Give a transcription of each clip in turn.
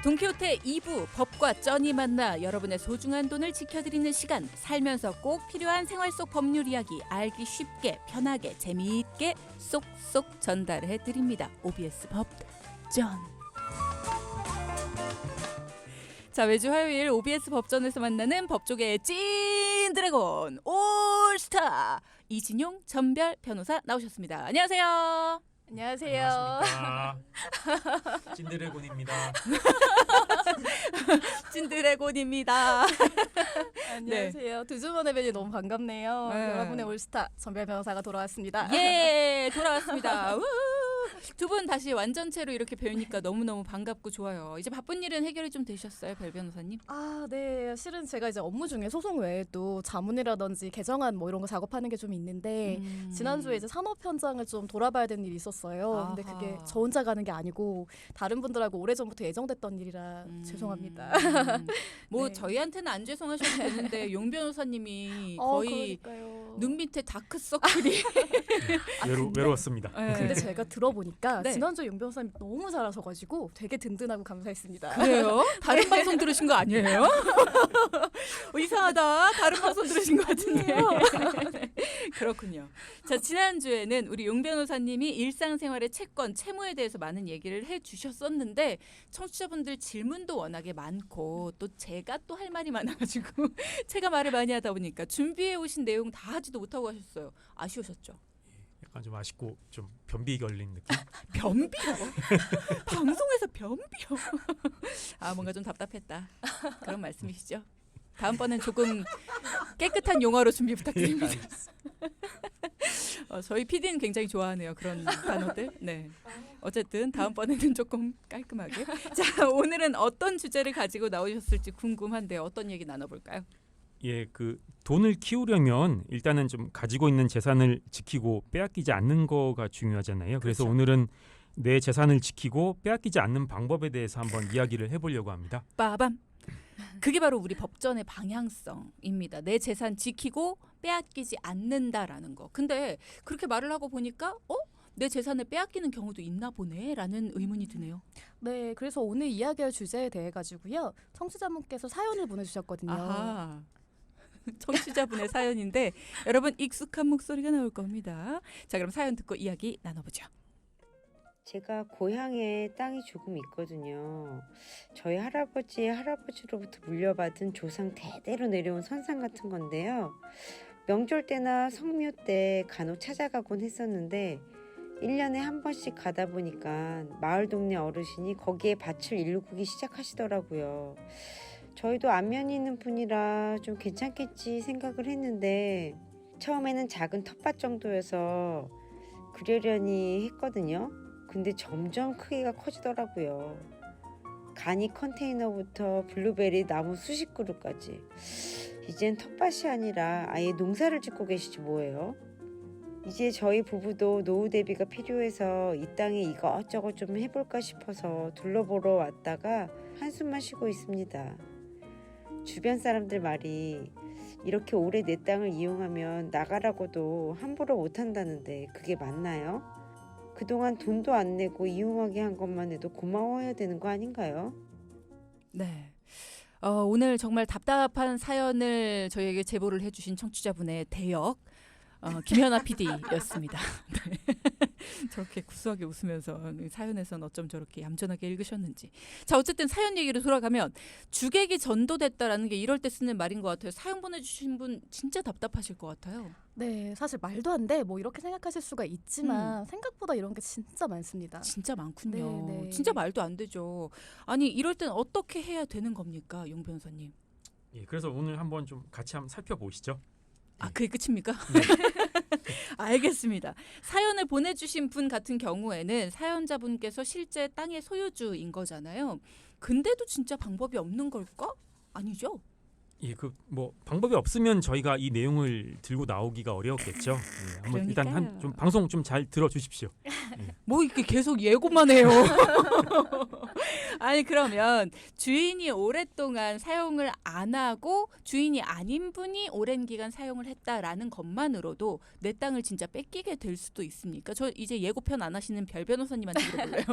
돈키호테 2부 법과 쩐이 만나 여러분의 소중한 돈을 지켜드리는 시간. 살면서 꼭 필요한 생활 속 법률 이야기 알기 쉽게 편하게 재미있게 쏙쏙 전달해드립니다. OBS 법전. 자, 매주 화요일 OBS 법전에서 만나는 법조계의 찐 드래곤 올스타 이진용 전별 변호사 나오셨습니다. 안녕하세요. 안녕하세요. 안녕하십니까. 찐드래곤입니다. 찐드래곤입니다. 안녕하세요. 두 주 만에 뵈니 너무 반갑네요. 여러분의 올스타 전별 변호사가 돌아왔습니다. 예, 돌아왔습니다. 두 분 다시 완전체로 이렇게 뵈니까 너무너무 반갑고 좋아요. 이제 바쁜 일은 해결이 좀 되셨어요, 별 변호사님? 아, 네. 실은 제가 이제 업무 중에 소송 외에도 자문이라든지 개정안 뭐 이런 거 작업하는 게 좀 있는데 지난주에 이제 산업 현장을 좀 돌아봐야 되는 일이 있었어요. 근데 그게 저 혼자 가는 게 아니고 다른 분들하고 오래전부터 예정됐던 일이라 죄송합니다. 뭐 네. 저희한테는 안 죄송하셔도 되는데 용 변호사님이 거의 그러니까요. 눈 밑에 다크서클이 외로웠습니다. 네. 근데 제가 들어보니까 네. 지난주 용 변호사님 너무 잘하셔가지고 되게 든든하고 감사했습니다. 그래요? 다른 방송 들으신 거 아니에요? 이상하다. 다른 방송 들으신 것 같은데. 네. 그렇군요. 자, 지난주에는 우리 용 변호사님이 일상생활의 채권, 채무에 대해서 많은 얘기를 해주셨었는데 청취자분들 질문도 워낙에 많고 또 제가 또 할 말이 많아가지고 제가 말을 많이 하다 보니까 준비해 오신 내용 다 하지도 못하고 가셨어요. 아쉬우셨죠? 약간 좀 아쉽고 좀 변비 걸린 느낌? 변비요? 방송에서 변비요? 아, 뭔가 좀 답답했다. 그런 말씀이시죠? 다음번엔 조금 깨끗한 용어로 준비 부탁드립니다. 저희 PD는 굉장히 좋아하네요. 그런 단어들. 네. 어쨌든 다음번에는 조금 깔끔하게. 자, 오늘은 어떤 주제를 가지고 나오셨을지 궁금한데요. 어떤 얘기 나눠볼까요? 예, 그 돈을 키우려면 일단은 좀 가지고 있는 재산을 지키고 빼앗기지 않는 거가 중요하잖아요. 그래서 그렇죠. 오늘은 내 재산을 지키고 빼앗기지 않는 방법에 대해서 한번 이야기를 해보려고 합니다. 빠밤. 그게 바로 우리 법전의 방향성입니다. 내 재산 지키고 빼앗기지 않는다라는 거. 근데 그렇게 말을 하고 보니까 내 재산을 빼앗기는 경우도 있나 보네라는 의문이 드네요. 네, 그래서 오늘 이야기할 주제에 대해 가지고요. 청취자분께서 사연을 보내주셨거든요. 아하. 청취자분의 사연인데 여러분 익숙한 목소리가 나올 겁니다. 자, 그럼 사연 듣고 이야기 나눠보죠. 제가 고향에 땅이 조금 있거든요. 저희 할아버지로부터 물려받은 조상 대대로 내려온 선산 같은 건데요. 명절 때나 성묘 때 간혹 찾아가곤 했었는데 1년에 한 번씩 가다 보니까 마을 동네 어르신이 거기에 밭을 일구기 시작하시더라고요. 저희도 안면이 있는 분이라 좀 괜찮겠지 생각을 했는데 처음에는 작은 텃밭 정도여서 그러려니 했거든요. 근데 점점 크기가 커지더라고요. 가니 컨테이너부터 블루베리 나무 수십 그루까지. 이젠 텃밭이 아니라 아예 농사를 짓고 계시지 뭐예요. 이제 저희 부부도 노후 대비가 필요해서 이 땅에 이것저것 좀 해볼까 싶어서 둘러보러 왔다가 한숨만 쉬고 있습니다. 주변 사람들 말이 이렇게 오래 내 땅을 이용하면 나가라고도 함부로 못한다는데 그게 맞나요? 그동안 돈도 안 내고 이용하게 한 것만 해도 고마워해야 되는 거 아닌가요? 네. 오늘 정말 답답한 사연을 저희에게 제보를 해주신 청취자분의 대역 김연아 PD였습니다. 네. 저렇게 구수하게 웃으면서 사연에서는 어쩜 저렇게 얌전하게 읽으셨는지. 자, 어쨌든 사연 얘기로 돌아가면 주객이 전도됐다라는 게 이럴 때 쓰는 말인 것 같아요. 사연 보내주신 분 진짜 답답하실 것 같아요. 네, 사실 말도 안 돼. 뭐 이렇게 생각하실 수가 있지만 생각보다 이런 게 진짜 많습니다. 진짜 많군요. 네, 네. 진짜 말도 안 되죠. 아니, 이럴 땐 어떻게 해야 되는 겁니까, 용 변호사님? 예, 그래서 오늘 한번 좀 같이 한번 살펴보시죠. 아, 그게 끝입니까? 알겠습니다. 사연을 보내주신 분 같은 경우에는 사연자분께서 실제 땅의 소유주인 거잖아요. 근데도 진짜 방법이 없는 걸까? 아니죠? 예, 그 뭐 방법이 없으면 저희가 이 내용을 들고 나오기가 어려웠겠죠. 예, 한번 일단 그러니까요. 좀 방송 좀 잘 들어주십시오. 뭐 이렇게 계속 예고만 해요. 아니 그러면 주인이 오랫동안 사용을 안 하고 주인이 아닌 분이 오랜 기간 사용을 했다라는 것만으로도 내 땅을 진짜 뺏기게 될 수도 있습니까? 저 이제 예고편 안 하시는 별 변호사님한테 물어볼래요.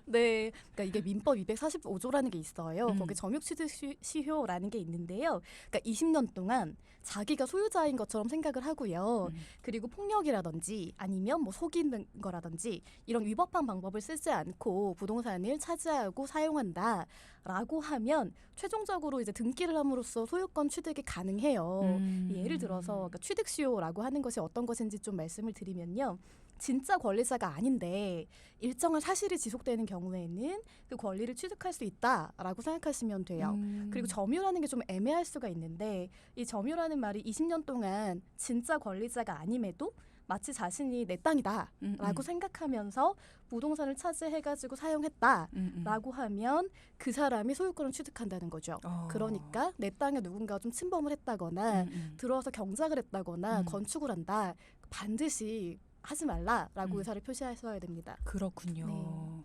네, 그러니까 이게 민법 245조라는 게 있어요. 음. 거기 점유취득시효라는 게 있는데요. 그러니까 20년 동안 자기가 소유자인 것처럼 생각을 하고요. 그리고 폭력이라든지 아니면 뭐 속이는 거라든지 이런 위법한 방법을 쓰지 않고 부동산을 차지하고 사용한다라고 하면 최종적으로 이제 등기를 함으로써 소유권 취득이 가능해요. 예를 들어서 그러니까 취득시효라고 하는 것이 어떤 것인지 좀 말씀을 드리면요. 진짜 권리자가 아닌데 일정한 사실이 지속되는 경우에는 그 권리를 취득할 수 있다라고 생각하시면 돼요. 그리고 점유라는 게 좀 애매할 수가 있는데 이 점유라는 말이 20년 동안 진짜 권리자가 아님에도 마치 자신이 내 땅이다라고 생각하면서 부동산을 차지해가지고 사용했다라고 하면 그 사람이 소유권을 취득한다는 거죠. 그러니까 내 땅에 누군가 좀 침범을 했다거나 들어와서 경작을 했다거나 건축을 한다. 반드시 하지 말라라고 의사를 표시하셔야 됩니다. 그렇군요. 네.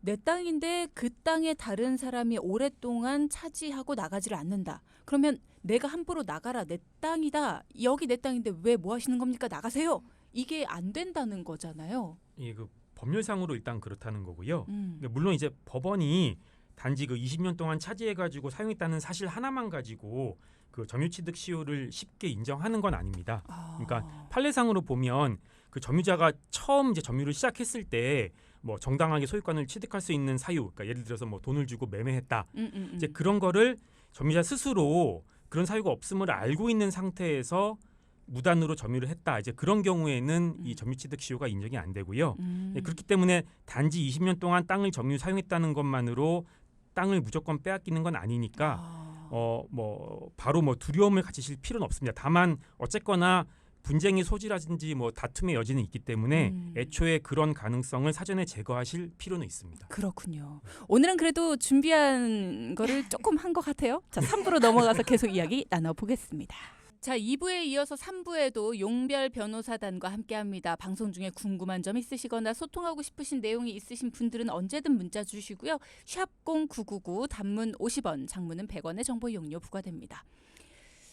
내 땅인데 그 땅에 다른 사람이 오랫동안 차지하고 나가지를 않는다. 그러면 내가 함부로 나가라. 내 땅이다. 여기 내 땅인데 왜 뭐 하시는 겁니까? 나가세요. 이게 안 된다는 거잖아요. 예, 그 법률상으로 일단 그렇다는 거고요. 음. 물론 이제 법원이 단지 그 20년 동안 차지해가지고 사용했다는 사실 하나만 가지고 그 점유취득 시효를 쉽게 인정하는 건 아닙니다. 그러니까 판례상으로 보면 그 점유자가 처음 이제 점유를 시작했을 때 뭐 정당하게 소유권을 취득할 수 있는 사유, 그러니까 예를 들어서 뭐 돈을 주고 매매했다. 이제 그런 거를 점유자 스스로 그런 사유가 없음을 알고 있는 상태에서 무단으로 점유를 했다. 이제 그런 경우에는 이 점유취득 시효가 인정이 안 되고요. 네, 그렇기 때문에 단지 20년 동안 땅을 점유 사용했다는 것만으로 땅을 무조건 빼앗기는 건 아니니까 뭐 바로 뭐 두려움을 가지실 필요는 없습니다. 다만 어쨌거나 분쟁의 소지라든지 뭐 다툼의 여지는 있기 때문에 애초에 그런 가능성을 사전에 제거하실 필요는 있습니다. 그렇군요. 오늘은 그래도 준비한 거를 조금 한 것 같아요. 자, 3부로 넘어가서 계속 이야기 나눠보겠습니다. 자, 2부에 이어서 3부에도 용별 변호사단과 함께합니다. 방송 중에 궁금한 점 있으시거나 소통하고 싶으신 내용이 있으신 분들은 언제든 문자 주시고요. 샵 0999 단문 50원, 장문은 100원의 정보 이용료 부과됩니다.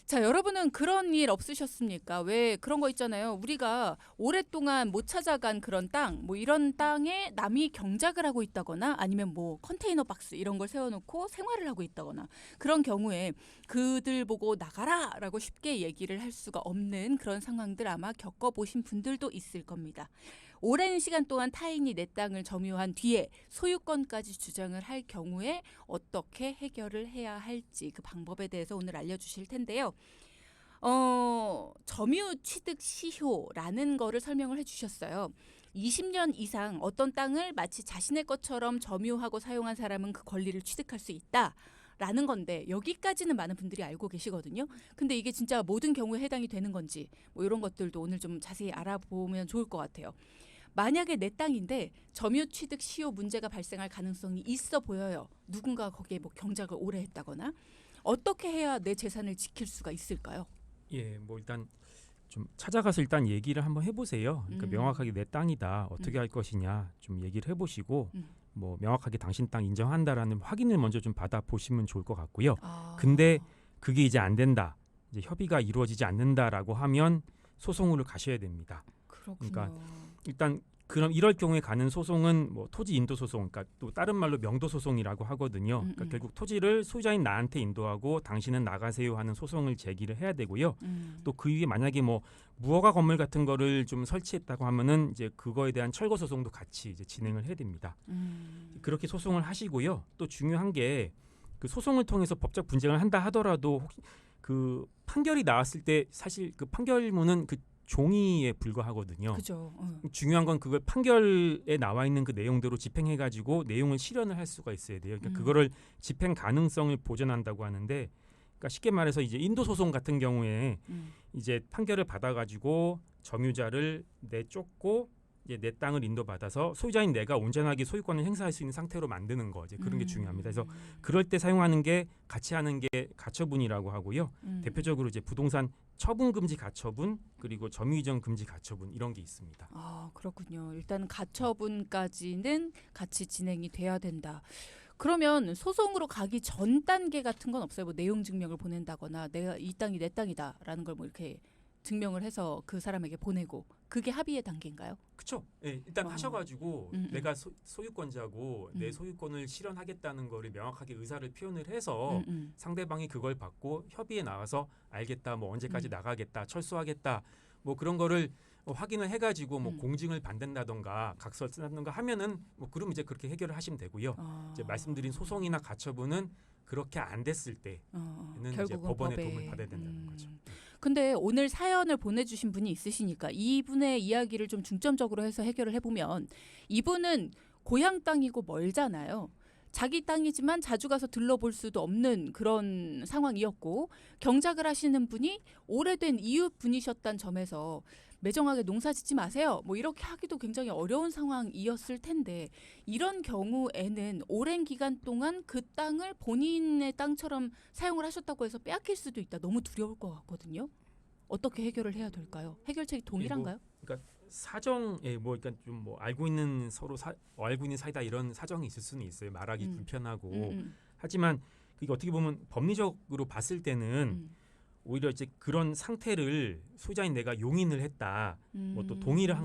자, 여러분은 그런 일 없으셨습니까? 왜 그런 거 있잖아요. 우리가 오랫동안 못 찾아간 그런 땅, 뭐 이런 땅에 남이 경작을 하고 있다거나 아니면 뭐 컨테이너 박스 이런 걸 세워놓고 생활을 하고 있다거나 그런 경우에 그들 보고 나가라라고 쉽게 얘기를 할 수가 없는 그런 상황들 아마 겪어보신 분들도 있을 겁니다. 오랜 시간 동안 타인이 내 땅을 점유한 뒤에 소유권까지 주장을 할 경우에 어떻게 해결을 해야 할지 그 방법에 대해서 오늘 알려주실 텐데요. 점유 취득 시효라는 거를 설명을 해주셨어요. 20년 이상 어떤 땅을 마치 자신의 것처럼 점유하고 사용한 사람은 그 권리를 취득할 수 있다. 라는 건데 여기까지는 많은 분들이 알고 계시거든요. 근데 이게 진짜 모든 경우에 해당이 되는 건지 뭐 이런 것들도 오늘 좀 자세히 알아보면 좋을 것 같아요. 만약에 내 땅인데 점유취득 시효 문제가 발생할 가능성이 있어 보여요. 누군가 거기에 뭐 경작을 오래 했다거나 어떻게 해야 내 재산을 지킬 수가 있을까요? 예, 뭐 일단 좀 찾아가서 일단 얘기를 한번 해보세요. 그러니까 명확하게 내 땅이다. 어떻게 할 것이냐 좀 얘기를 해보시고 뭐 명확하게 당신 땅 인정한다라는 확인을 먼저 좀 받아보시면 좋을 것 같고요. 근데 그게 이제 안 된다. 이제 협의가 이루어지지 않는다라고 하면 소송으로 가셔야 됩니다. 그렇군요. 그러니까 일단 그럼 이럴 경우에 가는 소송은 뭐 토지 인도 소송, 그러니까 또 다른 말로 명도 소송이라고 하거든요. 그러니까 결국 토지를 소유자인 나한테 인도하고 당신은 나가세요 하는 소송을 제기를 해야 되고요. 또 그 위에 만약에 뭐 무허가 건물 같은 거를 좀 설치했다고 하면은 이제 그거에 대한 철거 소송도 같이 이제 진행을 해야 됩니다. 그렇게 소송을 하시고요. 또 중요한 게 그 소송을 통해서 법적 분쟁을 한다 하더라도 혹시 그 판결이 나왔을 때 사실 그 판결문은 그 종이에 불과하거든요. 그죠. 중요한 건 그걸 판결에 나와 있는 그 내용대로 집행해가지고 내용을 실현을 할 수가 있어야 돼요. 그러니까 그거를 집행 가능성을 보존한다고 하는데, 그러니까 쉽게 말해서 이제 인도 소송 같은 경우에 이제 판결을 받아가지고 점유자를 내쫓고 이제 내 땅을 인도받아서 소유자인 내가 온전하게 소유권을 행사할 수 있는 상태로 만드는 거 이제 그런 게 중요합니다. 그래서 그럴 때 사용하는 게 같이 하는 게 가처분이라고 하고요. 대표적으로 이제 부동산 처분 금지 가처분 그리고 점유 이전 금지 가처분 이런 게 있습니다. 아, 그렇군요. 일단 가처분까지는 같이 진행이 돼야 된다. 그러면 소송으로 가기 전 단계 같은 건 없어요? 뭐 내용 증명을 보낸다거나 내가 이 땅이 내 땅이다라는 걸 뭐 이렇게 증명을 해서 그 사람에게 보내고 그게 합의의 단계인가요? 그렇죠. 예, 일단 하셔가지고 내가 소유권자고 내 소유권을 실현하겠다는 거를 명확하게 의사를 표현을 해서 상대방이 그걸 받고 협의에 나가서 알겠다, 뭐 언제까지 나가겠다, 철수하겠다, 뭐 그런 거를 확인을 해가지고 뭐 공증을 받는다던가 각서를 쓴다던가 하면은 뭐 그럼 이제 그렇게 해결을 하시면 되고요. 이제 말씀드린 소송이나 가처분은 그렇게 안 됐을 때는 이제 법원의 도움을 받아야 된다는 거죠. 근데 오늘 사연을 보내주신 분이 있으시니까 이분의 이야기를 좀 중점적으로 해서 해결을 해보면 이분은 고향 땅이고 멀잖아요. 자기 땅이지만 자주 가서 들러볼 수도 없는 그런 상황이었고 경작을 하시는 분이 오래된 이웃 분이셨다는 점에서 매정하게 농사 짓지 마세요. 뭐 이렇게 하기도 굉장히 어려운 상황이었을 텐데 이런 경우에는 오랜 기간 동안 그 땅을 본인의 땅처럼 사용을 하셨다고 해서 빼앗길 수도 있다. 너무 두려울 것 같거든요. 어떻게 해결을 해야 될까요? 해결책이 동일한가요? 그러니까 사정에 뭐 그러니까 좀 뭐 알고 있는 알고 있는 사이다 이런 사정이 있을 수는 있어요. 말하기 불편하고 하지만 그게 어떻게 보면 법리적으로 봤을 때는 오히려 이제 그런 상태를 소유자인 내가 용인을 했다, 뭐 또 동의를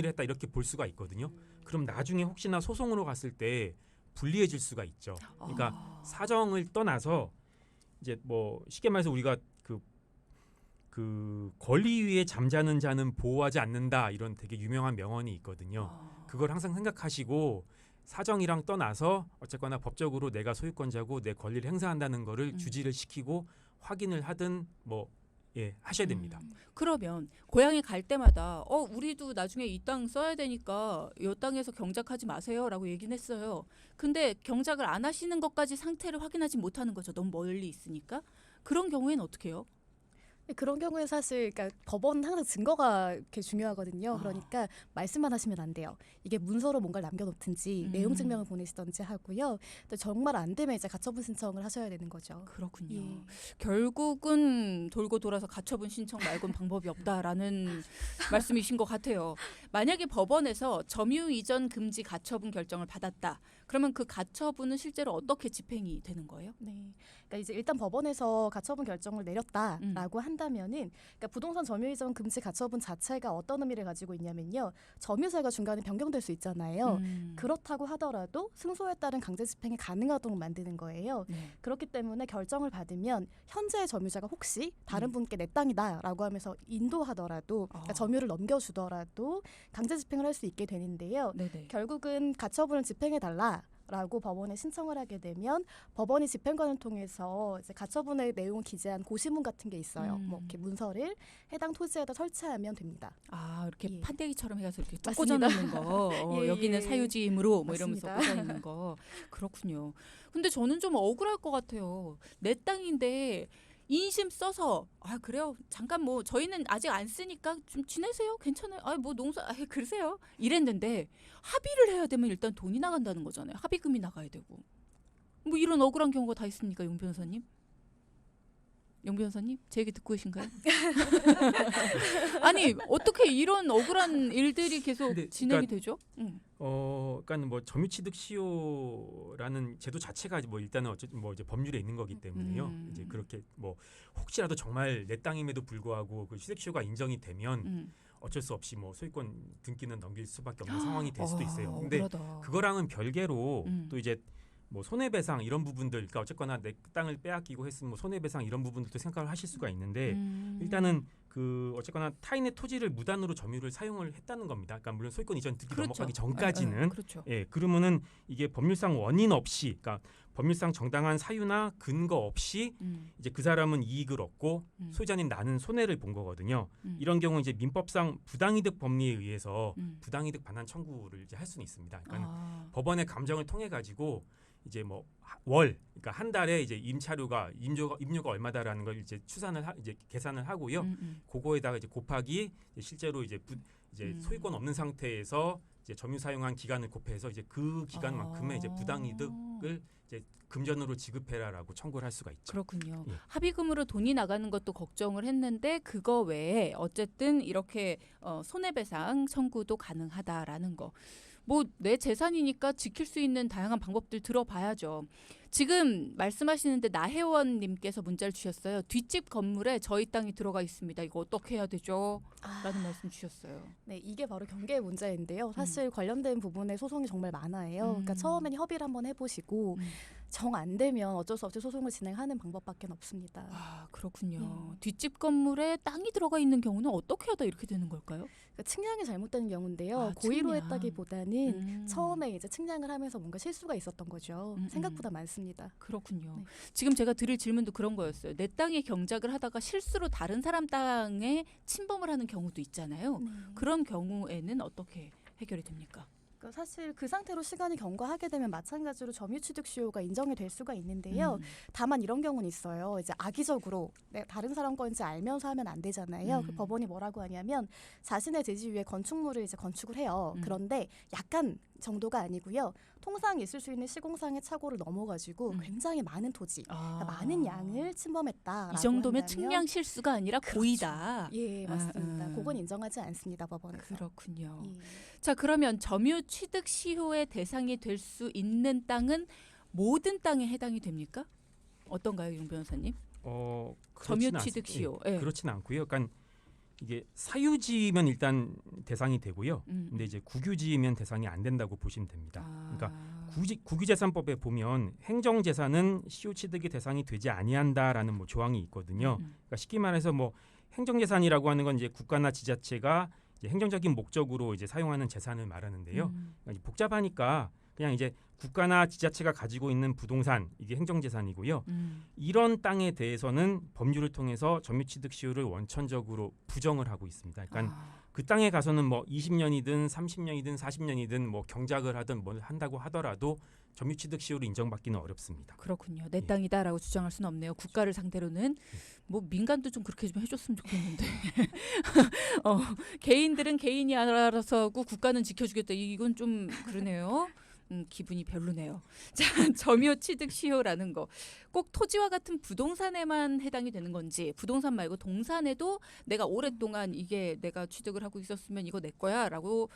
했다 이렇게 볼 수가 있거든요. 그럼 나중에 혹시나 소송으로 갔을 때 불리해질 수가 있죠. 그러니까 사정을 떠나서 이제 뭐 쉽게 말해서 우리가 그 권리 위에 잠자는 자는 보호하지 않는다 이런 되게 유명한 명언이 있거든요. 그걸 항상 생각하시고 사정이랑 떠나서 어쨌거나 법적으로 내가 소유권자고 내 권리를 행사한다는 거를 주지를 시키고 확인을 하든 뭐 하셔야 됩니다. 그러면 고향에 갈 때마다 우리도 나중에 이 땅 써야 되니까 이 땅에서 경작하지 마세요라고 얘기는 했어요. 근데 경작을 안 하시는 것까지 상태를 확인하지 못하는 거죠. 너무 멀리 있으니까. 그런 경우에는 어떻게 해요? 그런 경우에 사실 그러니까 법원은 항상 증거가 이렇게 중요하거든요. 그러니까 말씀만 하시면 안 돼요. 이게 문서로 뭔가를 남겨놓든지 내용 증명을 보내시든지 하고요. 또 정말 안 되면 이제 가처분 신청을 하셔야 되는 거죠. 그렇군요. 예. 결국은 돌고 돌아서 가처분 신청 말고는 방법이 없다라는 말씀이신 것 같아요. 만약에 법원에서 점유 이전 금지 가처분 결정을 받았다. 그러면 그 가처분은 실제로 어떻게 집행이 되는 거예요? 네. 그러니까 이제 일단 법원에서 가처분 결정을 내렸다라고 한다면은 그러니까 부동산 점유 이전 금지 가처분 자체가 어떤 의미를 가지고 있냐면요. 점유자가 중간에 변경될 수 있잖아요. 그렇다고 하더라도 승소에 따른 강제 집행이 가능하도록 만드는 거예요. 그렇기 때문에 결정을 받으면 현재의 점유자가 혹시 다른 분께 내 땅이다라고 하면서 인도하더라도 그러니까 점유를 넘겨주더라도 강제 집행을 할 수 있게 되는데요. 네네. 결국은 가처분을 집행해달라. 라고 법원에 신청을 하게 되면 법원이 집행관을 통해서 이제 가처분의 내용을 기재한 고시문 같은 게 있어요. 뭐 이렇게 문서를 해당 토지에다 설치하면 됩니다. 아, 이렇게 예. 판때기처럼 해가지고 이렇게 쫙 맞습니다. 꽂아놓는 거. 예, 여기는 예. 사유지임으로 뭐 이러면서 맞습니다. 꽂아있는 거. 그렇군요. 근데 저는 좀 억울할 것 같아요. 내 땅인데 인심 써서 그래요. 잠깐 뭐 저희는 아직 안 쓰니까 좀 지내세요. 괜찮아요. 뭐 농사 그러세요. 이랬는데 합의를 해야 되면 일단 돈이 나간다는 거잖아요. 합의금이 나가야 되고. 뭐 이런 억울한 경우가 다 있습니까, 용 변호사님? 용 변호사님, 제 얘기 듣고 계신가요? 아니 어떻게 이런 억울한 일들이 계속 근데 진행이 그러니까 되죠? 그러니까 뭐 점유취득 시효라는 제도 자체가 뭐 일단은 어쨌든 뭐 이제 법률에 있는 거기 때문에요. 이제 그렇게 뭐 혹시라도 정말 내 땅임에도 불구하고 그 취득 시효가 인정이 되면 어쩔 수 없이 뭐 소유권 등기는 넘길 수밖에 없는 상황이 될 수도 있어요. 근데 억울하다. 그거랑은 별개로 또 이제 뭐 손해배상 이런 부분들, 그러니까 어쨌거나 내 땅을 빼앗기고 했으면 뭐 손해배상 이런 부분들도 생각을 하실 수가 있는데 일단은 그 어쨌거나 타인의 토지를 무단으로 점유를 사용을 했다는 겁니다. 그러니까 물론 소유권 이전 등기 그렇죠. 넘어가기 전까지는 그렇죠. 그러면은 이게 법률상 원인 없이, 그러니까 법률상 정당한 사유나 근거 없이 이제 그 사람은 이익을 얻고 소유자인 나는 손해를 본 거거든요. 이런 경우 이제 민법상 부당이득 법리에 의해서 부당이득 반환 청구를 이제 할 수는 있습니다. 그러니까 법원의 감정을 통해 가지고 이제 뭐 그러니까 한 달에 이제 임차료가 임료가 얼마다라는 걸 이제 이제 계산을 하고요. 그거에다가 이제 곱하기 이제 실제로 이제 소유권 없는 상태에서 이제 점유 사용한 기간을 곱해서 이제 그 기간만큼의 이제 부당이득을 이제 금전으로 지급해라라고 청구를 할 수가 있죠. 그렇군요. 예. 합의금으로 돈이 나가는 것도 걱정을 했는데 그거 외에 어쨌든 이렇게 손해배상 청구도 가능하다라는 거. 뭐 내 재산이니까 지킬 수 있는 다양한 방법들 들어봐야죠. 지금 말씀하시는데 나혜원님께서 문자를 주셨어요. 뒷집 건물에 저희 땅이 들어가 있습니다. 이거 어떻게 해야 되죠? 라는 말씀 주셨어요. 네, 이게 바로 경계의 문제인데요. 사실 관련된 부분에 소송이 정말 많아요. 그러니까 처음엔 협의를 한번 해보시고 정 안 되면 어쩔 수 없이 소송을 진행하는 방법밖에 없습니다. 아, 그렇군요. 뒷집 건물에 땅이 들어가 있는 경우는 어떻게 하다 이렇게 되는 걸까요? 그러니까 측량이 잘못된 경우인데요. 아, 고의로 측량. 했다기보다는 처음에 이제 측량을 하면서 뭔가 실수가 있었던 거죠. 생각보다 많습니다. 그렇군요. 네. 지금 제가 드릴 질문도 그런 거였어요. 내 땅에 경작을 하다가 실수로 다른 사람 땅에 침범을 하는 경우도 있잖아요. 그런 경우에는 어떻게 해결이 됩니까? 그러니까 사실 그 상태로 시간이 경과하게 되면 마찬가지로 점유취득시효가 인정이 될 수가 있는데요. 다만 이런 경우는 있어요. 이제 악의적으로 다른 사람 건지 알면서 하면 안 되잖아요. 그 법원이 뭐라고 하냐면 자신의 대지 위에 건축물을 이제 건축을 해요. 그런데 약간 정도가 아니고요. 통상 있을 수 있는 시공상의 착오를 넘어가지고 굉장히 많은 토지, 그러니까 많은 양을 침범했다. 이 정도면 측량 실수가 아니라 그렇죠. 고의다. 예, 맞습니다. 그건 인정하지 않습니다, 법원에서. 그렇군요. 예. 자, 그러면 점유 취득 시효의 대상이 될 수 있는 땅은 모든 땅에 해당이 됩니까? 어떤가요, 용 변호사님? 점유 취득 시효. 예. 그렇진 않고요. 그러니까 이게 사유지면 일단 대상이 되고요. 근데 이제 국유지면 대상이 안 된다고 보시면 됩니다. 그러니까 국유재산법에 보면 행정재산은 시효 취득의 대상이 되지 아니한다라는 뭐 조항이 있거든요. 그러니까 쉽게 말해서 뭐 행정재산이라고 하는 건 이제 국가나 지자체가 이제 행정적인 목적으로 이제 사용하는 재산을 말하는데요. 그러니까 복잡하니까 그냥 이제 국가나 지자체가 가지고 있는 부동산 이게 행정재산이고요. 이런 땅에 대해서는 법률을 통해서 점유취득시효를 원천적으로 부정을 하고 있습니다. 그러니까 그 땅에 가서는 뭐 20년이든 30년이든 40년이든 뭐 경작을 하든 뭘 한다고 하더라도 점유취득시효를 인정받기는 어렵습니다. 그렇군요. 내 땅이다라고 주장할 수는 없네요. 국가를 상대로는 뭐 민간도 좀 그렇게 좀 해줬으면 좋겠는데 개인들은 개인이 알아서 하고 국가는 지켜주겠다. 이건 좀 그러네요. 기분이 별로네요. 자, 점유 취득 시효라는 거. 꼭 토지와 같은 부동산에만 해당이 되는 건지 부동산 말고 동산에도 내가 오랫동안 이게 내가 취득을 하고 있었으면 이거 내 거야 라고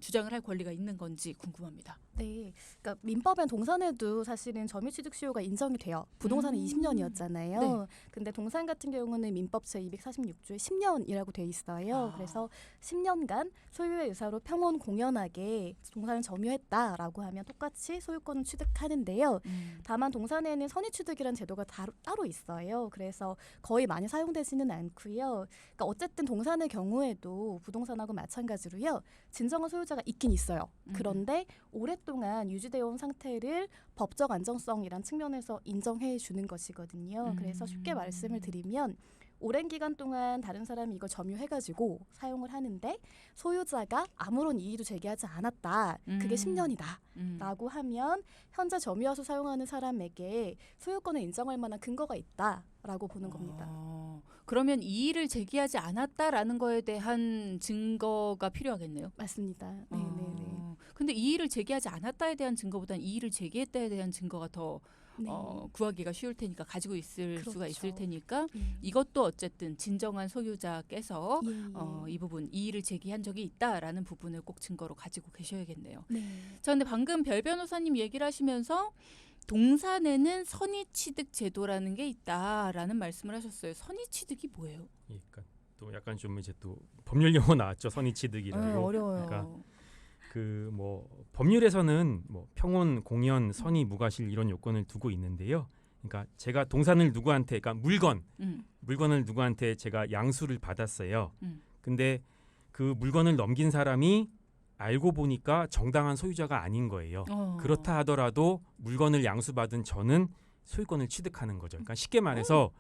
주장을 할 권리가 있는 건지 궁금합니다. 네, 그러니까 민법엔 동산에도 사실은 점유취득시효가 인정이 돼요. 부동산은 20년이었잖아요. 네. 근데 동산 같은 경우는 민법 제246조에 10년이라고 돼 있어요. 그래서 10년간 소유의 의사로 평온 공연하게 동산을 점유했다라고 하면 똑같이 소유권을 취득하는데요. 다만 동산에는 선의취득이라는 제도가 따로 있어요. 그래서 거의 많이 사용되지는 않고요. 그러니까 어쨌든 동산의 경우에도 부동산하고 마찬가지로요. 진정한 소유자가 있긴 있어요. 그런데 오랫동안 유지되어 온 상태를 법적 안정성이란 측면에서 인정해 주는 것이거든요. 그래서 쉽게 말씀을 드리면 오랜 기간 동안 다른 사람이 이걸 점유해가지고 사용을 하는데 소유자가 아무런 이의도 제기하지 않았다. 그게 10년이다. 라고 하면 현재 점유하수 사용하는 사람에게 소유권을 인정할 만한 근거가 있다라고 보는 겁니다. 그러면 이의를 제기하지 않았다라는 거에 대한 증거가 필요하겠네요. 맞습니다. 네네네. 근데 이의를 제기하지 않았다에 대한 증거보다는 이의를 제기했다에 대한 증거가 더 네. 구하기가 쉬울 테니까 가지고 있을 그렇죠. 수가 있을 테니까 예. 이것도 어쨌든 진정한 소유자께서 예. 이 부분 이의를 제기한 적이 있다라는 부분을 꼭 증거로 가지고 계셔야겠네요. 네. 자, 근데 방금 별 변호사님 얘기를 하시면서 동산에는 선의취득 제도라는 게 있다라는 말씀을 하셨어요. 선의취득이 뭐예요? 예, 그러니까 또 약간 좀 이제 또 법률 용어 나왔죠. 선의취득이라고. 어려워요. 그러니까 그 뭐 법률에서는 뭐 평온, 공연, 선의, 무과실 이런 요건을 두고 있는데요. 그러니까 제가 동산을 누구한테, 그러니까 물건을 누구한테 제가 양수를 받았어요. 근데 그 물건을 넘긴 사람이 알고 보니까 정당한 소유자가 아닌 거예요. 그렇다 하더라도 물건을 양수받은 저는 소유권을 취득하는 거죠. 그러니까 쉽게 말해서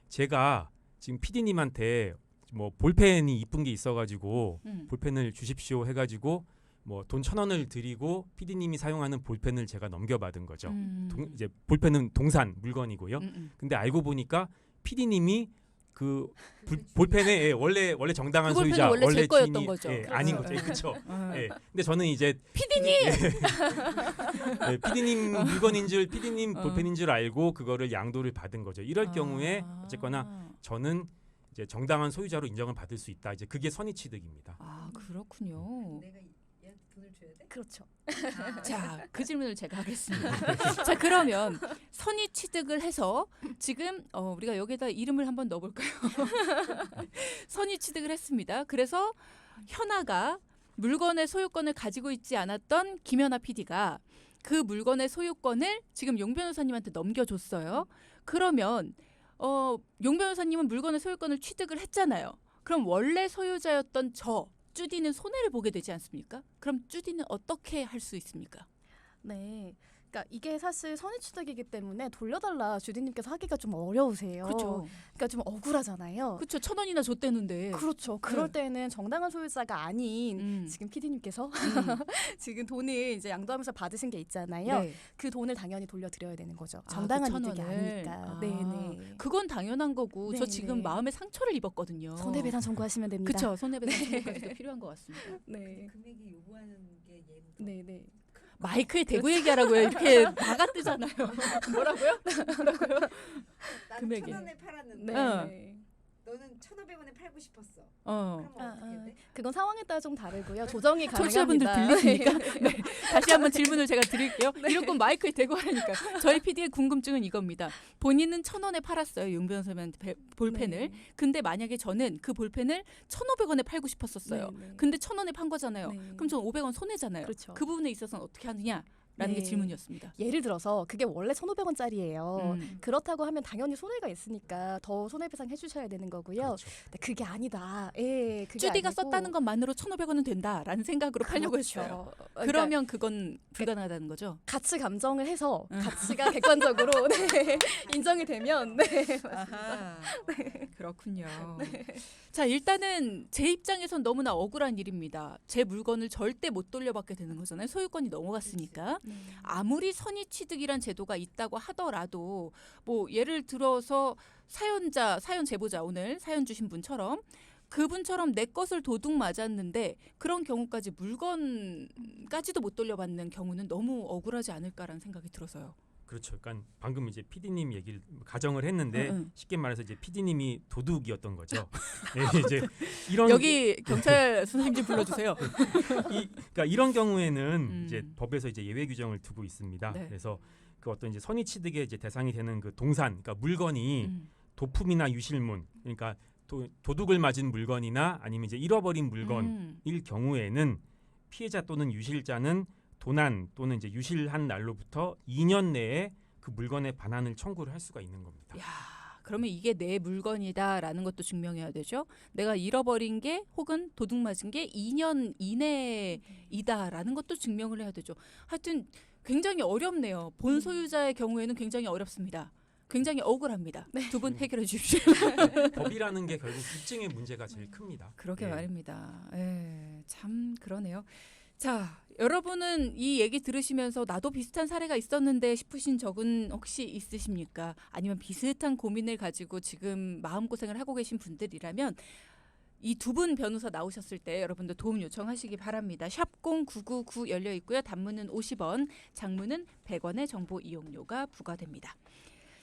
제가 지금 PD님한테 뭐 볼펜이 이쁜 게 있어가지고 볼펜을 주십시오 해가지고 뭐 돈 1,000원을 드리고 PD님이 사용하는 볼펜을 제가 넘겨받은 거죠. 이제 볼펜은 동산 물건이고요. 근데 알고 보니까 PD님이 그 볼펜의 원래 정당한 그 볼펜은 소유자 원래 제 거였던 주인이 거죠. 아닌 거죠. 그렇죠. 근데 저는 이제 PD님 물건인 줄 PD님 볼펜인 줄 알고 그거를 양도를 받은 거죠. 이럴 경우에 어쨌거나 저는 이제 정당한 소유자로 인정을 받을 수 있다. 이제 그게 선의취득입니다. 아 그렇군요. 내가 얘한테 돈을 줘야 돼? 그렇죠. 자, 그 질문을 제가 하겠습니다. 자, 그러면 선의 취득을 해서 지금 우리가 여기다 이름을 한번 넣어볼까요? 선의 취득을 했습니다. 그래서 현아가 물건의 소유권을 가지고 있지 않았던 김연아 PD가 그 물건의 소유권을 지금 용 변호사님한테 넘겨줬어요. 그러면 용 변호사님은 물건의 소유권을 취득을 했잖아요. 그럼 원래 소유자였던 쭈디는 손해를 보게 되지 않습니까? 그럼 쭈디는 어떻게 할 수 있습니까? 네. 그러니까 이게 사실 선의취득이기 때문에 돌려달라 주디님께서 하기가 좀 어려우세요. 그렇죠. 그러니까 좀 억울하잖아요. 그렇죠. 1,000원이나 줬대는데. 그렇죠. 그럴 때는 정당한 소유자가 아닌 지금 PD님께서 지금 돈을 이제 양도하면서 받으신 게 있잖아요. 네. 그 돈을 당연히 돌려드려야 되는 거죠. 그 정당한 1,000원을. 이득이 아니니까. 네네. 그건 당연한 거고 저 네, 지금 네. 마음에 상처를 입었거든요. 손해배상 청구하시면 됩니다. 그렇죠. 손해배상 청구까지도 필요한 것 같습니다. 네. 금액이 요구하는 게 예를 네네. 마이크에 대고 얘기하라고요. 이렇게 막아 뜨잖아요. 뭐라고요? 난 금액이. 1,000원에 팔았는데 네. 너는 1,500원에 팔고 싶었어. 어. 그럼 어떻게 돼? 그건 상황에 따라 좀 다르고요. 조정이 청취자분들 가능합니다. 들리십니까? 네. 다시 한번 질문을 제가 드릴게요. 이럴 건 마이크에 대고 하라니까. 저희 PD의 궁금증은 이겁니다. 본인은 1,000원에 팔았어요. 용 변호사님한테 볼펜을. 네. 근데 만약에 저는 그 볼펜을 1,500원에 팔고 싶었었어요. 네, 네. 근데 1,000원에 판 거잖아요. 네. 그럼 저는 500원 손해잖아요. 그렇죠. 그 부분에 있어서는 어떻게 하느냐라는 네. 게 질문이었습니다. 예를 들어서 그게 원래 1,500원짜리예요. 음. 그렇다고 하면 당연히 손해가 있으니까 더 손해배상 해주셔야 되는 거고요. 그렇죠. 근데 그게 아니다. 예, 그게 쭈디가 아니고. 썼다는 것만으로 1,500원은 된다라는 생각으로 팔려고 그렇죠. 했어요. 그러니까 그러면 그건 불가능하다는 거죠? 가치 감정을 해서 가치가 객관적으로 네, 인정이 되면 네. 아하, 그렇군요. 자, 일단은 제 입장에선 너무나 억울한 일입니다. 제 물건을 절대 못 돌려받게 되는 거잖아요. 소유권이 넘어갔으니까. 아무리 선의취득이란 제도가 있다고 하더라도 뭐 예를 들어서 사연 제보자 오늘 사연 주신 분처럼 그분처럼 내 것을 도둑 맞았는데 그런 경우까지 물건까지도 못 돌려받는 경우는 너무 억울하지 않을까라는 생각이 들어서요. 그렇죠. 그러니까 방금 이제 PD님 얘기를 가정을 했는데 쉽게 말해서 이제 PD님이 도둑이었던 거죠. 네, 이제 이런 여기 경찰 선생님 좀 불러주세요. 그러니까 이런 경우에는 이제 법에서 이제 예외 규정을 두고 있습니다. 네. 그래서 그 어떤 이제 선의취득의 이제 대상이 되는 그 동산, 그러니까 물건이 도품이나 유실물, 그러니까 도둑을 맞은 물건이나 아니면 이제 잃어버린 물건일 경우에는 피해자 또는 유실자는 도난 또는 이제 유실한 날로부터 2년 내에 그 물건의 반환을 청구를 할 수가 있는 겁니다. 야, 그러면 이게 내 물건이다라는 것도 증명해야 되죠. 내가 잃어버린 게 혹은 도둑 맞은 게 2년 이내이다라는 것도 증명을 해야 되죠. 하여튼 굉장히 어렵네요. 본 소유자의 경우에는 굉장히 어렵습니다. 굉장히 억울합니다. 두 분 해결해 주십시오. 법이라는 게 결국 입증의 문제가 제일 큽니다. 그러게 예. 말입니다. 참 그러네요. 자, 여러분은 이 얘기 들으시면서 나도 비슷한 사례가 있었는데 싶으신 적은 혹시 있으십니까? 아니면 비슷한 고민을 가지고 지금 마음고생을 하고 계신 분들이라면 이 두 분 변호사 나오셨을 때 여러분들 도움 요청하시기 바랍니다. 샵 0999 열려 있고요. 단문은 50원, 장문은 100원의 정보 이용료가 부과됩니다.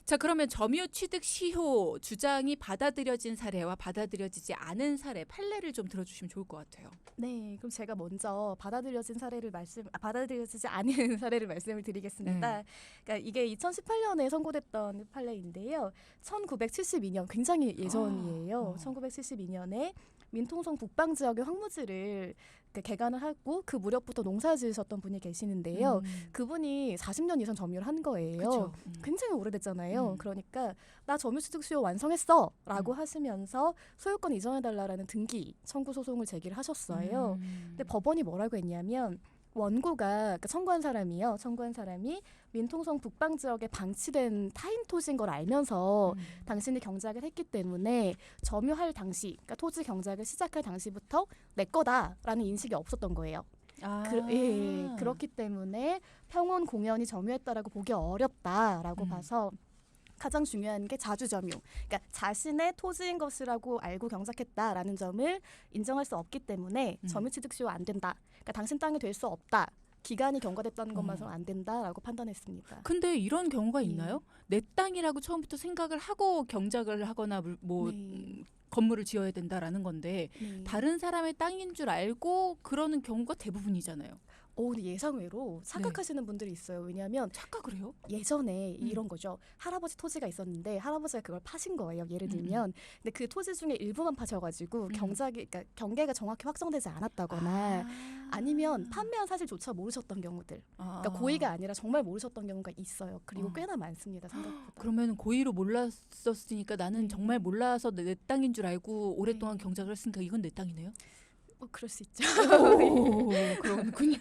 자, 그러면 점유 취득 시효 주장이 받아들여진 사례와 받아들여지지 않은 사례 판례를 좀 들어주시면 좋을 것 같아요. 네, 그럼 제가 먼저 받아들여지지 않은 사례를 말씀을 드리겠습니다. 그러니까 이게 2018년에 선고됐던 판례인데요. 1972년 굉장히 예전이에요. 1972년에 민통성 북방 지역의 황무지를 개간을 하고 그 무렵부터 농사지으셨던 분이 계시는데요. 그분이 40년 이상 점유를 한 거예요. 그쵸. 굉장히 오래됐잖아요. 그러니까 나 점유취득 수요 완성했어 라고 하시면서 소유권 이전해달라는 등기 청구 소송을 제기를 하셨어요. 근데 법원이 뭐라고 했냐면 원고가 청구한 사람이 민통성 북방 지역에 방치된 타인 토지인 걸 알면서 당신이 경작을 했기 때문에 점유할 당시, 그러니까 토지 경작을 시작할 당시부터 내 거다라는 인식이 없었던 거예요. 그렇기 때문에 평온 공연이 점유했다라고 보기 어렵다라고 봐서 가장 중요한 게 자주 점유. 그러니까 자신의 토지인 것이라고 알고 경작했다라는 점을 인정할 수 없기 때문에 점유 취득 시효 안 된다. 그러니까 당신 땅이 될 수 없다. 기간이 경과됐다는 것만으로 안 된다라고 판단했습니다. 근데 이런 경우가 있나요? 내 땅이라고 처음부터 생각을 하고 경작을 하거나 건물을 지어야 된다라는 건데 다른 사람의 땅인 줄 알고 그러는 경우가 대부분이잖아요. 근데 예상외로 착각하시는 분들이 있어요. 왜냐하면 착각을 해요? 예전에 이런 거죠. 할아버지 토지가 있었는데 할아버지가 그걸 파신 거예요. 예를 들면. 근데 그 토지 중에 일부만 파셔가지고 그러니까 경계가 정확히 확정되지 않았다거나 아니면 판매한 사실조차 모르셨던 경우들. 그러니까 고의가 아니라 정말 모르셨던 경우가 있어요. 그리고 꽤나 많습니다. 생각보다. 그러면 고의로 몰랐었으니까 나는 정말 몰라서 내 땅인 줄 알고 오랫동안 경작을 했으니까 이건 내 땅이네요? 그럴 수 있죠. 오, 그렇군요.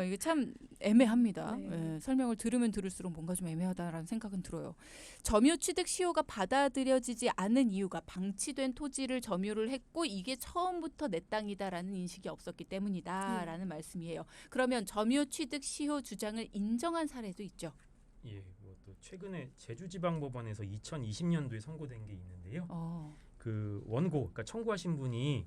이게 참 애매합니다. 네. 설명을 들으면 들을수록 뭔가 좀 애매하다라는 생각은 들어요. 점유 취득 시효가 받아들여지지 않은 이유가 방치된 토지를 점유를 했고 이게 처음부터 내 땅이다라는 인식이 없었기 때문이다라는 말씀이에요. 그러면 점유 취득 시효 주장을 인정한 사례도 있죠. 예, 뭐 또 최근에 제주지방법원에서 2020년도에 선고된 게 있는데요. 그 원고, 그러니까 청구하신 분이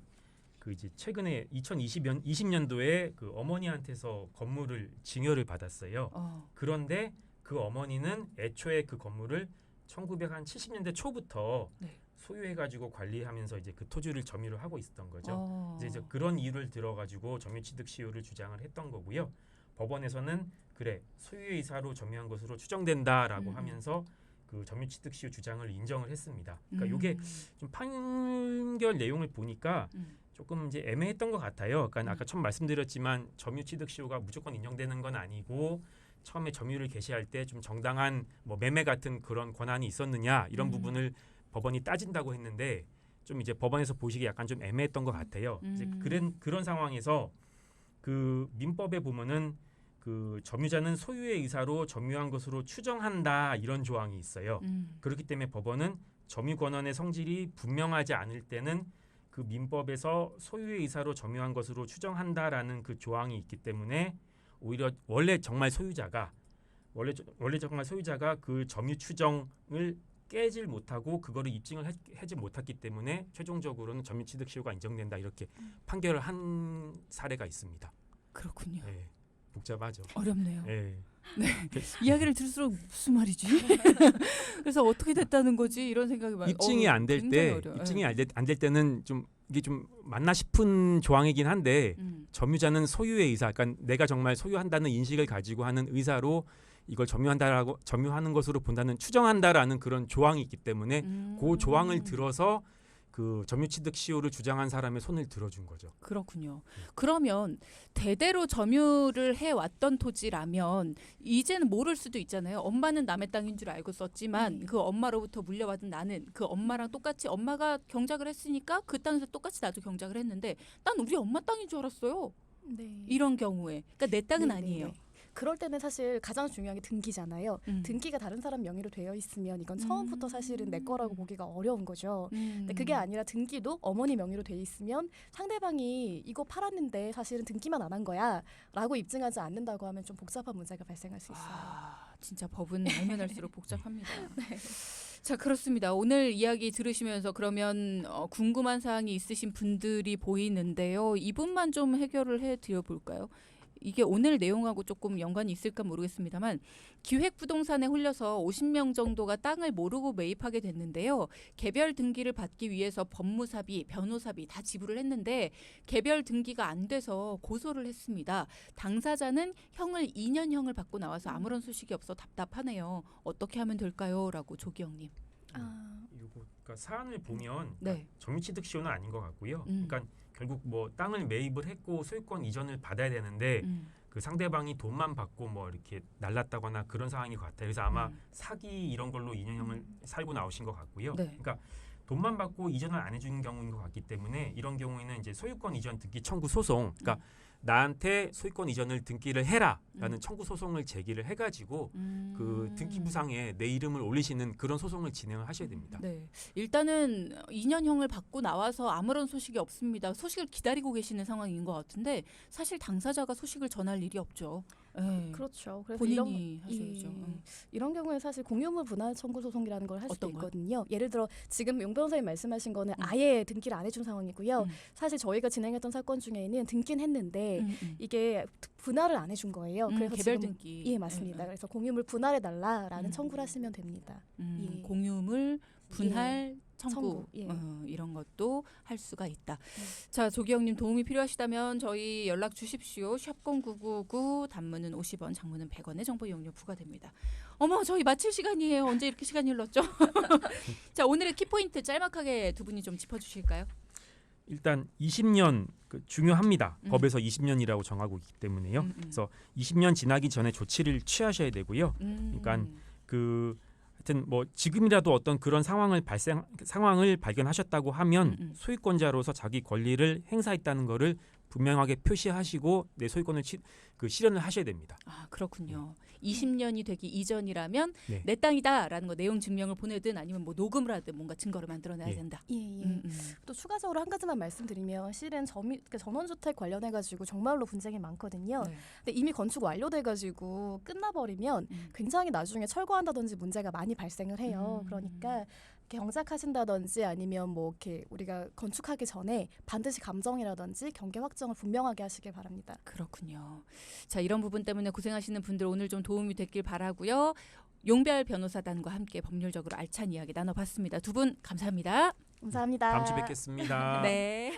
그 이제 최근에 2020년도에 그 어머니한테서 건물을 증여를 받았어요. 그런데 그 어머니는 애초에 그 건물을 1970년대 초부터 소유해가지고 관리하면서 이제 그 토지를 점유를 하고 있었던 거죠. 이제 그런 이유를 들어가지고 점유취득 시효를 주장을 했던 거고요. 법원에서는 그래 소유의사로 점유한 것으로 추정된다라고 하면서 그 점유취득 시효 주장을 인정을 했습니다. 그러니까 이게 좀 판결 내용을 보니까 조금 이제 애매했던 것 같아요. 그러니까 아까 처음 말씀드렸지만 점유취득 시효가 무조건 인정되는 건 아니고 처음에 점유를 개시할 때 좀 정당한 뭐 매매 같은 그런 권한이 있었느냐 이런 부분을 법원이 따진다고 했는데 좀 이제 법원에서 보시기에 약간 좀 애매했던 것 같아요. 이제 그런 상황에서 그 민법에 보면은 그 점유자는 소유의 의사로 점유한 것으로 추정한다 이런 조항이 있어요. 그렇기 때문에 법원은 점유 권한의 성질이 분명하지 않을 때는 그 민법에서 소유의 의사로 점유한 것으로 추정한다라는 그 조항이 있기 때문에 오히려 원래 정말 소유자가 그 점유 추정을 깨질 못하고 그거를 입증을 하지 못했기 때문에 최종적으로는 점유취득 시효가 인정된다 이렇게 판결을 한 사례가 있습니다. 그렇군요. 네, 복잡하죠. 어렵네요. 네. 이야기를 들을수록 무슨 말이지? 그래서 어떻게 됐다는 거지? 이런 생각이 많이. 입증이 안 될 때, 입증이 안 될 때는 좀 이게 좀 맞나 싶은 조항이긴 한데 점유자는 소유의 의사, 그러니까 내가 정말 소유한다는 인식을 가지고 하는 의사로 이걸 점유하는 것으로 본다는 추정한다라는 그런 조항이 있기 때문에 그 조항을 들어서 그 점유취득 시효를 주장한 사람의 손을 들어준 거죠. 그렇군요. 그러면 대대로 점유를 해왔던 토지라면 이제는 모를 수도 있잖아요. 엄마는 남의 땅인 줄 알고 썼지만 그 엄마로부터 물려받은 나는 그 엄마랑 똑같이 엄마가 경작을 했으니까 그 땅에서 똑같이 나도 경작을 했는데 난 우리 엄마 땅인 줄 알았어요. 이런 경우에 그러니까 내 땅은 아니에요. 그럴 때는 사실 가장 중요한 게 등기잖아요. 등기가 다른 사람 명의로 되어 있으면 이건 처음부터 사실은 내 거라고 보기가 어려운 거죠. 근데 그게 아니라 등기도 어머니 명의로 되어 있으면 상대방이 이거 팔았는데 사실은 등기만 안 한 거야 라고 입증하지 않는다고 하면 좀 복잡한 문제가 발생할 수 있어요. 진짜 법은 알면 알수록 복잡합니다. 자, 그렇습니다. 오늘 이야기 들으시면서 그러면 궁금한 사항이 있으신 분들이 보이는데요. 이분만 좀 해결을 해드려 볼까요? 이게 오늘 내용하고 조금 연관이 있을까 모르겠습니다만 기획부동산에 홀려서 50명 정도가 땅을 모르고 매입하게 됐는데요. 개별 등기를 받기 위해서 법무사비, 변호사비 다 지불을 했는데 개별 등기가 안 돼서 고소를 했습니다. 당사자는 형을 2년형을 받고 나와서 아무런 소식이 없어 답답하네요. 어떻게 하면 될까요? 라고 조기영님. 그러니까 사안을 보면 점유취득 시효는 아닌 것 같고요. 그러니까 결국 뭐 땅을 매입을 했고 소유권 이전을 받아야 되는데 그 상대방이 돈만 받고 뭐 이렇게 날랐다거나 그런 상황인 것 같아요. 그래서 아마 사기 이런 걸로 2년형을 살고 나오신 것 같고요. 그러니까 돈만 받고 이전을 안 해주는 경우인 것 같기 때문에 이런 경우에는 이제 소유권 이전 등기 청구 소송, 그러니까 나한테 소유권 이전을 등기를 해라라는 청구 소송을 제기를 해가지고 그 등기 부상에 내 이름을 올리시는 그런 소송을 진행을 하셔야 됩니다. 네, 일단은 2년형을 받고 나와서 아무런 소식이 없습니다. 소식을 기다리고 계시는 상황인 것 같은데 사실 당사자가 소식을 전할 일이 없죠. 네. 그렇죠. 그래서 본인이 하셔야죠. 이런 경우에 사실 공유물 분할 청구 소송이라는 걸 할 수도 어떤 거요? 있거든요. 예를 들어 지금 용 변호사님 말씀하신 거는 아예 등기를 안 해준 상황이고요. 사실 저희가 진행했던 사건 중에는 등기는 했는데 이게 분할을 안 해준 거예요. 그래서 개별 지금 등기. 예, 맞습니다. 그래서 공유물 분할해달라라는 청구를 하시면 됩니다. 예. 공유물 분할 청구, 예. 이런 것도 할 수가 있다. 자, 조기영님 도움이 필요하시다면 저희 연락 주십시오. 샵0999 단문은 50원, 장문은 100원의 정보 이용료 부과됩니다. 어머, 저희 마칠 시간이에요. 언제 이렇게 시간이 흘렀죠? 자, 오늘의 키포인트 짤막하게 두 분이 좀 짚어주실까요? 일단 20년 중요합니다. 법에서 20년이라고 정하고 있기 때문에요. 그래서 20년 지나기 전에 조치를 취하셔야 되고요. 그러니까 하여튼 뭐 지금이라도 어떤 그런 상황을 발견하셨다고 하면 소유권자로서 자기 권리를 행사했다는 거를 분명하게 표시하시고 내 소유권을 실현을 하셔야 됩니다. 아, 그렇군요. 20년이 되기 이전이라면 네. 내 땅이다라는 거 내용 증명을 보내든 아니면 뭐 녹음을 하든 뭔가 증거를 만들어내야 예. 된다. 예. 또 추가적으로 한 가지만 말씀드리면 실은 전원주택 관련해가지고 정말로 분쟁이 많거든요. 네. 근데 이미 건축 완료돼가지고 끝나버리면 굉장히 나중에 철거한다든지 문제가 많이 발생을 해요. 그러니까 경작하신다든지 아니면 뭐 이렇게 우리가 건축하기 전에 반드시 감정이라든지 경계 확정을 분명하게 하시길 바랍니다. 그렇군요. 자, 이런 부분 때문에 고생하시는 분들 오늘 좀 도움이 됐길 바라고요. 용별 변호사단과 함께 법률적으로 알찬 이야기 나눠봤습니다. 두 분 감사합니다. 감사합니다. 다음 주에 뵙겠습니다. 네.